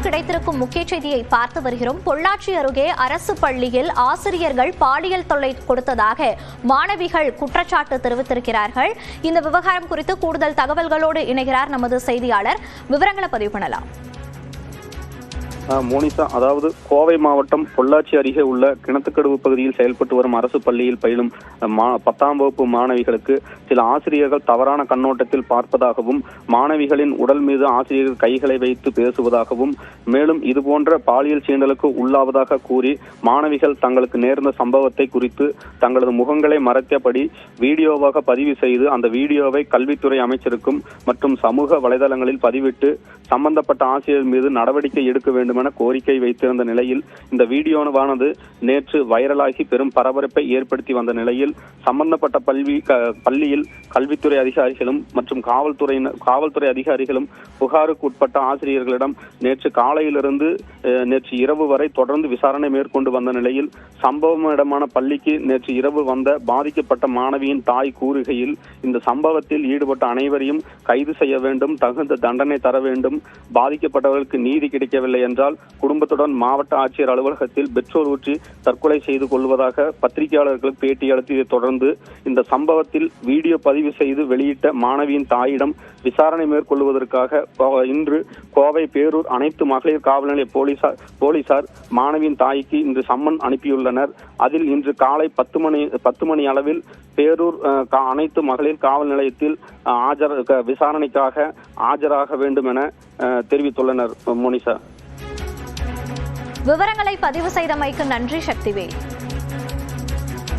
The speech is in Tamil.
கிடைத்திருக்கும் முக்கிய செய்தியை பார்த்து வருகிறோம். பொள்ளாச்சி அருகே அரசு பள்ளியில் ஆசிரியர்கள் பாலியல் தொல்லை கொடுத்ததாக மாணவிகள் குற்றச்சாட்டு தெரிவித்திருக்கிறார்கள். இந்த விவகாரம் குறித்து கூடுதல் தகவல்களோடு இணைகிறார் நமது செய்தியாளர். விவரங்களை பதிவு பண்ணலாம். மோனிஷா, அதாவது கோவை மாவட்டம் பொள்ளாச்சி அருகே உள்ள கிணத்துக்கடவு பகுதியில் செயல்பட்டு வரும் அரசு பள்ளியில் பயிலும் 10ஆம் வகுப்பு மாணவிகளுக்கு சில ஆசிரியர்கள் தவறான கண்ணோட்டத்தில் பார்ப்பதாகவும், மாணவிகளின் உடல் மீது ஆசிரியர்கள் கைகளை வைத்து பேசுவதாகவும், மேலும் இதுபோன்ற பாலியல் சீண்டலுக்கு உள்ளாவதாக கூறி மாணவிகள் தங்களுக்கு நேர்ந்த சம்பவத்தை குறித்து தங்களது முகங்களை மறைத்தபடி வீடியோவாக பதிவு செய்து அந்த வீடியோவை கல்வித்துறை அமைச்சருக்கும் மற்றும் சமூக வலைதளங்களில் பதிவிட்டு சம்பந்தப்பட்ட ஆசிரியர் மீது நடவடிக்கை எடுக்க வேண்டும் என கோரிக்கை வைத்திருந்த நிலையில் இந்த வீடியோவானது நேற்று வைரலாகி பெரும் பரபரப்பை ஏற்படுத்தி வந்த நிலையில் சம்பந்தப்பட்ட பள்ளியில் கல்வித்துறை அதிகாரிகளும் மற்றும் காவல்துறை அதிகாரிகளும் புகாருக்கு உட்பட்ட ஆசிரியர்களிடம் நேற்று காலையிலிருந்து நேற்று இரவு வரை தொடர்ந்து விசாரணை மேற்கொண்டு வந்த நிலையில் சம்பவம் இடமான பள்ளிக்கு நேற்று இரவு வந்த பாதிக்கப்பட்ட மாணவியின் தாய் கூறுகையில் இந்த சம்பவத்தில் ஈடுபட்ட அனைவரையும் கைது செய்ய வேண்டும், தகுந்த தண்டனை தர வேண்டும், பாதிக்கப்பட்டவர்களுக்கு நீதி கிடைக்கவில்லை என்றால் குடும்பத்துடன் மாவட்ட ஆட்சியர் அலுவலகத்தில் பெட்ரோல் ஊற்றி தற்கொலை செய்து கொள்வதாக பத்திரிகையாளர்களுக்கு பேட்டி அளித்ததை தொடர்ந்து இந்த சம்பவத்தில் வீடியோ பதிவு செய்து வெளியிட்ட மாணவியின் தாயிடம் விசாரணை மேற்கொள்வதற்காக இன்று கோவை பேரூர் அனைத்து மகளிர் காவல் நிலைய போலீசார் மாணவியின் தாய்க்கு இன்று சம்மன் அனுப்பியுள்ளனர். அதில் இன்று காலை 10 மணி அளவில் பேரூர் அனைத்து மகளிர் காவல் நிலையத்தில் விசாரணைக்காக ஆஜராக வேண்டும் என தெரிவித்துள்ளனர். மோனிஷா, விவரங்களை பதிவு செய்தமைக்கு நன்றி சக்திவேல்.